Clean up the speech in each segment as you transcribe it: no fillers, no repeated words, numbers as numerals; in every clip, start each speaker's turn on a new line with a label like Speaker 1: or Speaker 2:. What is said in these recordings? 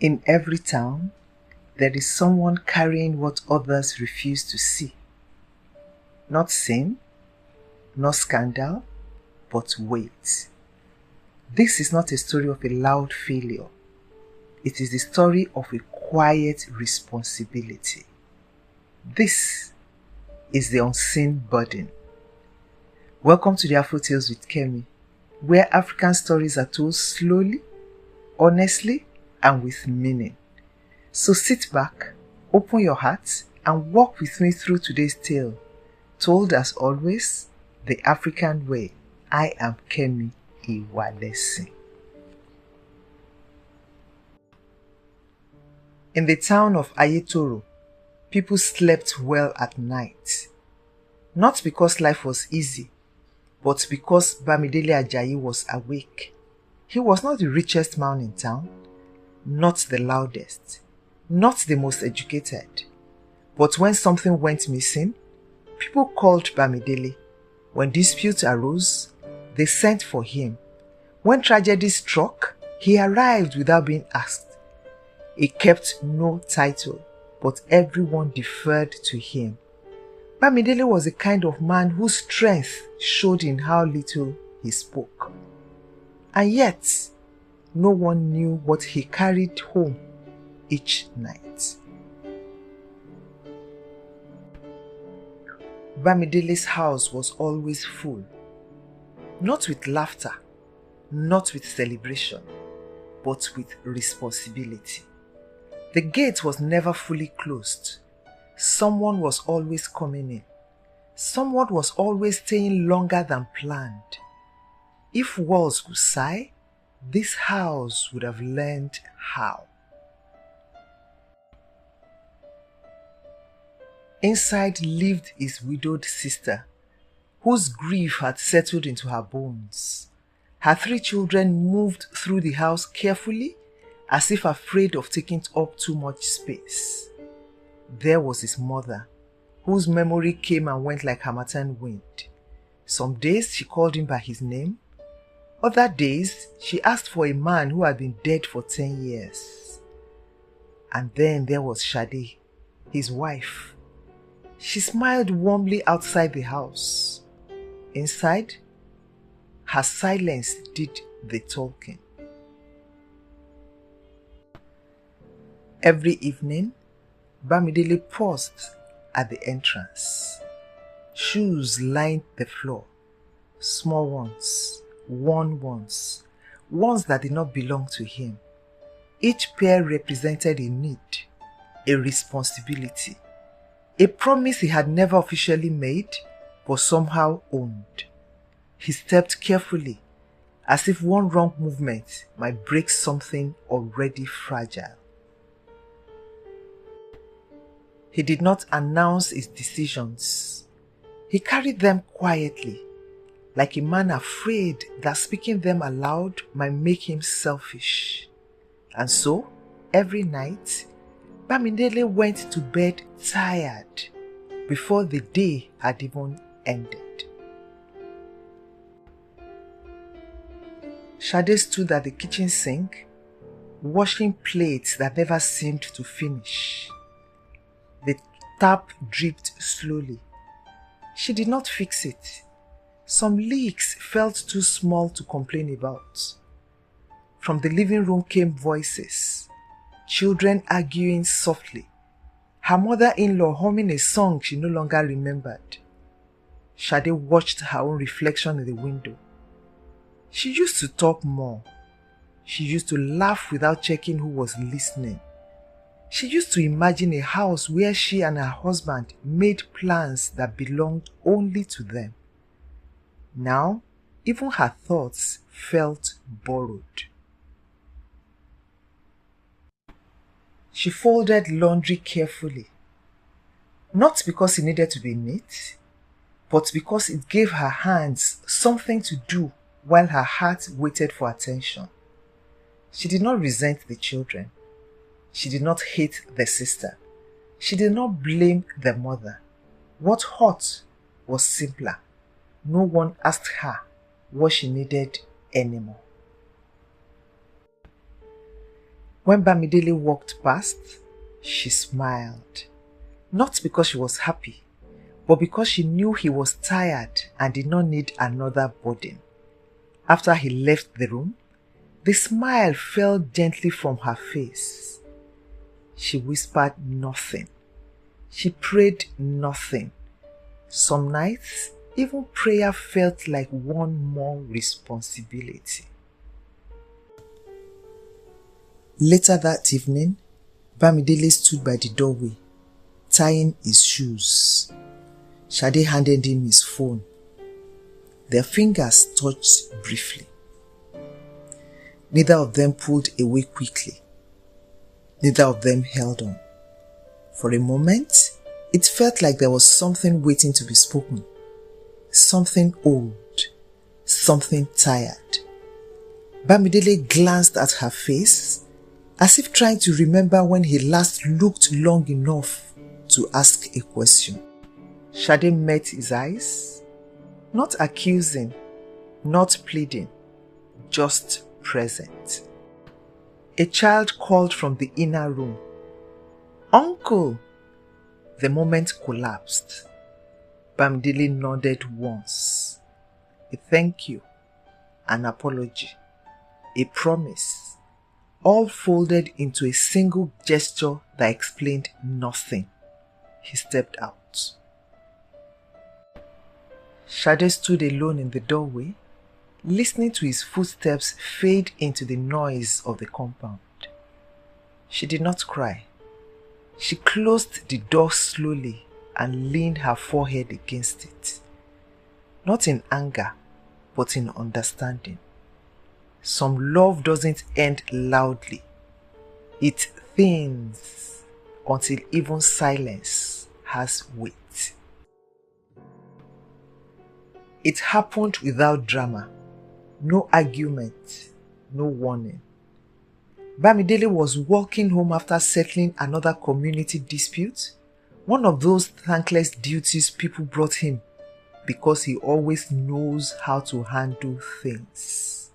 Speaker 1: In every town, there is someone carrying what others refuse to see. Not sin, not scandal, but weight. This is not a story of a loud failure. It is the story of a quiet responsibility. This is the unseen burden. Welcome to the Afro Tales with Kemi, where African stories are told slowly, honestly, and with meaning. So sit back, open your heart, and walk with me through today's tale, told as always, the African way. I am Kemi Iwalesi. In the town of Ayetoro, people slept well at night. Not because life was easy, but because Bamidele Ajayi was awake. He was not the richest man in town, not the loudest, not the most educated. But when something went missing, people called Bamidele. When disputes arose, they sent for him. When tragedy struck, he arrived without being asked. He kept no title, but everyone deferred to him. Bamidele was the kind of man whose strength showed in how little he spoke. And yet, no one knew what he carried home each night. Bamidele's house was always full. Not with laughter, not with celebration, but with responsibility. The gate was never fully closed. Someone was always coming in. Someone was always staying longer than planned. If walls could sigh, this house would have learned how. Inside lived his widowed sister, whose grief had settled into her bones. Her 3 children moved through the house carefully, as if afraid of taking up too much space. There was his mother, whose memory came and went like harmattan wind. Some days she called him by his name. Other days she asked for a man who had been dead for 10 years. And then there was Shadi, his wife. She smiled warmly outside the house. Inside, her silence did the talking. Every evening, Bamidele paused at the entrance. Shoes lined the floor. Small ones, worn ones, ones that did not belong to him. Each pair represented a need, a responsibility, a promise he had never officially made, but somehow owned. He stepped carefully, as if one wrong movement might break something already fragile. He did not announce his decisions. He carried them quietly, like a man afraid that speaking them aloud might make him selfish. And so, every night, Bamidele went to bed tired before the day had even ended. Shadi stood at the kitchen sink, washing plates that never seemed to finish. The tap dripped slowly. She did not fix it. Some leaks felt too small to complain about. From the living room came voices, children arguing softly, her mother-in-law humming a song she no longer remembered. Shadi watched her own reflection in the window. She used to talk more. She used to laugh without checking who was listening. She used to imagine a house where she and her husband made plans that belonged only to them. Now, even her thoughts felt borrowed. She folded laundry carefully, not because it needed to be neat, but because it gave her hands something to do while her heart waited for attention. She did not resent the children. She did not hate the sister. She did not blame the mother. What hurt was simpler. No one asked her what she needed anymore. When Bamidele walked past, she smiled. Not because she was happy, but because she knew he was tired and did not need another burden. After he left the room, the smile fell gently from her face. She whispered nothing. She prayed nothing. Some nights, even prayer felt like one more responsibility. Later that evening, Bamidele stood by the doorway, tying his shoes. Shadi handed him his phone. Their fingers touched briefly. Neither of them pulled away quickly. Neither of them held on. For a moment, it felt like there was something waiting to be spoken. Something old. Something tired. Bamidele glanced at her face, as if trying to remember when he last looked long enough to ask a question. Shadi met his eyes, not accusing, not pleading, just present. A child called from the inner room, "Uncle!" The moment collapsed. Bamidele nodded once. A thank you, an apology, a promise, all folded into a single gesture that explained nothing. He stepped out. Shadi stood alone in the doorway, listening to his footsteps fade into the noise of the compound. She did not cry. She closed the door slowly and leaned her forehead against it. Not in anger, but in understanding. Some love doesn't end loudly. It thins until even silence has weight. It happened without drama. No argument, no warning. Bamidele was walking home after settling another community dispute, one of those thankless duties people brought him because he always knows how to handle things.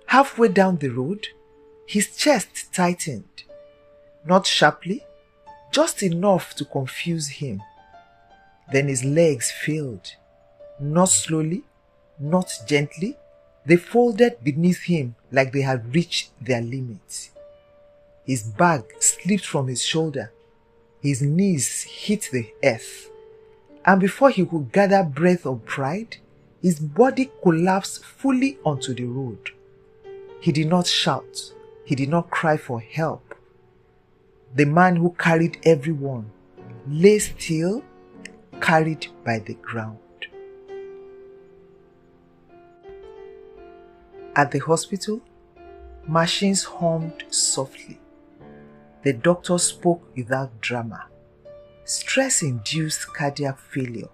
Speaker 1: Halfway down the road, his chest tightened, not sharply, just enough to confuse him. Then his legs failed, not slowly, not gently. They folded beneath him like they had reached their limit. His bag slipped from his shoulder. His knees hit the earth. And before he could gather breath of pride, his body collapsed fully onto the road. He did not shout. He did not cry for help. The man who carried everyone lay still, carried by the ground. At the hospital, machines hummed softly. The doctor spoke without drama. Stress-induced cardiac failure.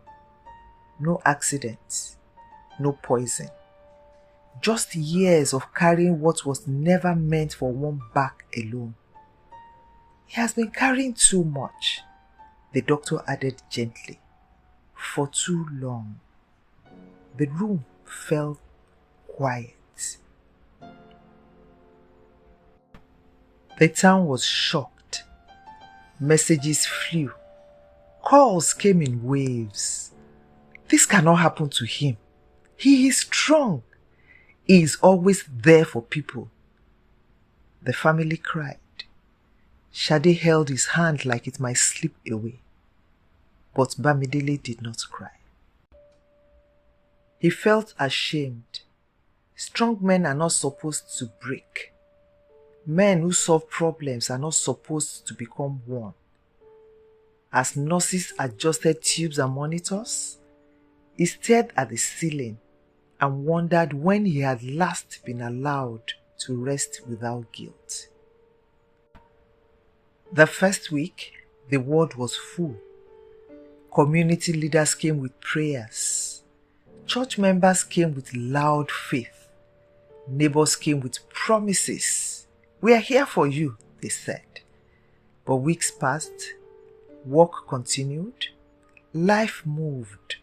Speaker 1: No accident. No poison. Just years of carrying what was never meant for one back alone. He has been carrying too much, the doctor added gently. For too long. The room fell quiet. The town was shocked. Messages flew. Calls came in waves. This cannot happen to him. He is strong. He is always there for people. The family cried. Shadi held his hand like it might slip away. But Bamidele did not cry. He felt ashamed. Strong men are not supposed to break. Men who solve problems are not supposed to become one. As nurses adjusted tubes and monitors, he stared at the ceiling and wondered when he had last been allowed to rest without guilt. The first week, the ward was full. Community leaders came with prayers. Church members came with loud faith. Neighbors came with promises. "We are here for you," they said. But weeks passed, work continued, life moved.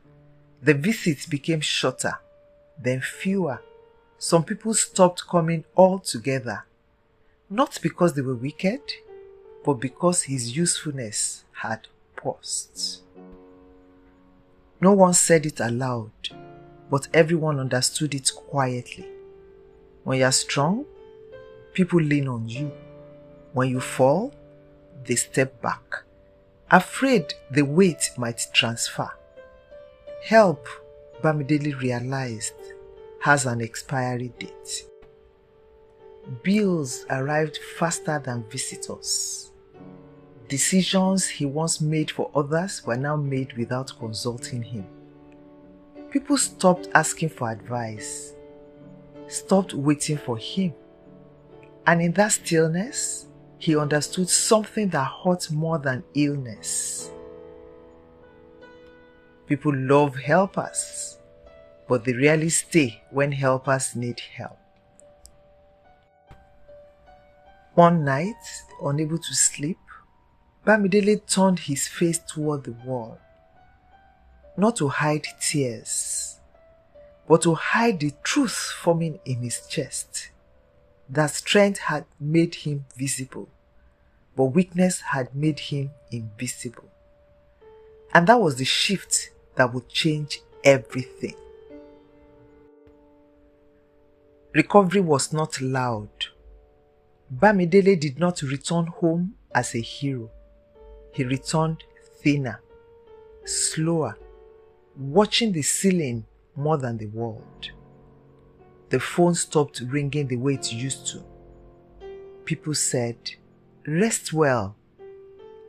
Speaker 1: The visits became shorter, then fewer. Some people stopped coming altogether. not because they were wicked, but because his usefulness had paused. No one said it aloud, but everyone understood it quietly. When you are strong, people lean on you. When you fall, they step back, afraid the weight might transfer. Help, Bamidele realized, has an expiry date. Bills arrived faster than visitors. Decisions he once made for others were now made without consulting him. People stopped asking for advice, stopped waiting for him. And in that stillness, he understood something that hurt more than illness. People love helpers, but they rarely stay when helpers need help. One night, unable to sleep, Bamidele turned his face toward the wall, not to hide tears, but to hide the truth forming in his chest, that strength had made him visible, but weakness had made him invisible. And that was the shift that would change everything. Recovery was not loud. Bamidele did not return home as a hero. He returned thinner, slower, watching the ceiling more than the world. The phone stopped ringing the way it used to. People said, "Rest well,"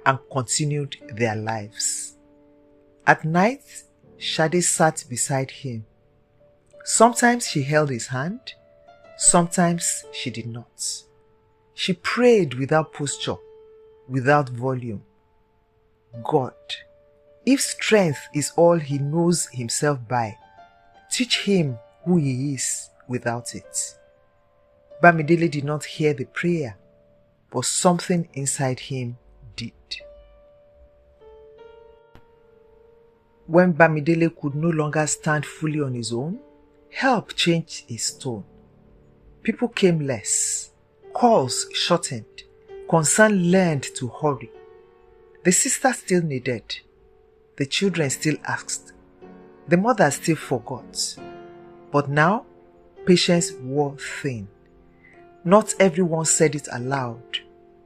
Speaker 1: and continued their lives. At night, Shadi sat beside him. Sometimes she held his hand, sometimes she did not. She prayed without posture, without volume. God, if strength is all he knows himself by, teach him who he is without it. Bamidele did not hear the prayer, but something inside him did. When Bamidele could no longer stand fully on his own, help changed his tone. People came less, calls shortened, concern learned to hurry. The sister still needed, the children still asked, the mother still forgot. But now, patience wore thin. Not everyone said it aloud,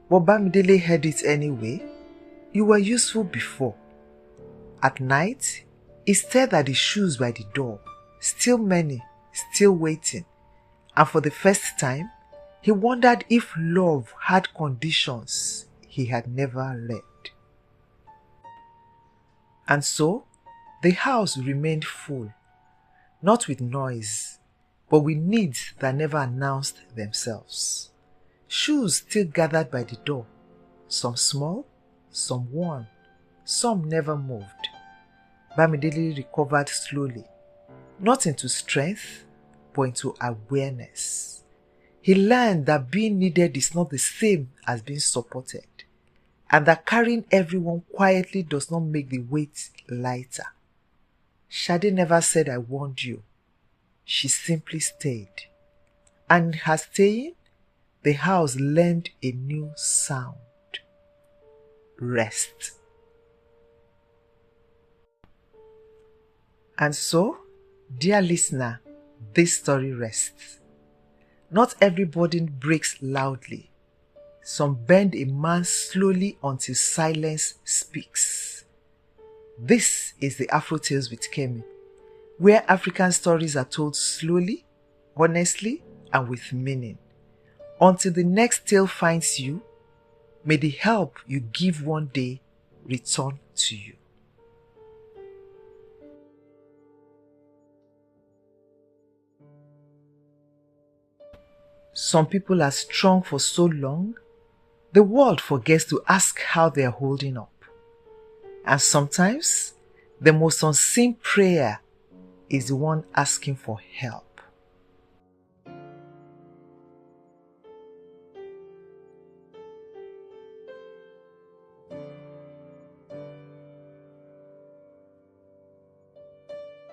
Speaker 1: but Bamidele heard it anyway. You were useful before. At night, he stared at the shoes by the door, still many, still waiting. And for the first time, he wondered if love had conditions he had never read. And so, the house remained full, not with noise, but with needs that never announced themselves. Shoes still gathered by the door, some small, some worn, some never moved. Bamidele recovered slowly, not into strength, but into awareness. He learned that being needed is not the same as being supported, and that carrying everyone quietly does not make the weight lighter. Shadi never said, "I warned you." She simply stayed. And in her staying, the house learned a new sound. Rest. And so, dear listener, this story rests. Not every burden breaks loudly. Some bend a man slowly until silence speaks. This is the Afro Tales with Kemi, where African stories are told slowly, honestly, and with meaning. Until the next tale finds you, may the help you give one day return to you. Some people are strong for so long, the world forgets to ask how they are holding up. And sometimes, the most unseen prayer is the one asking for help.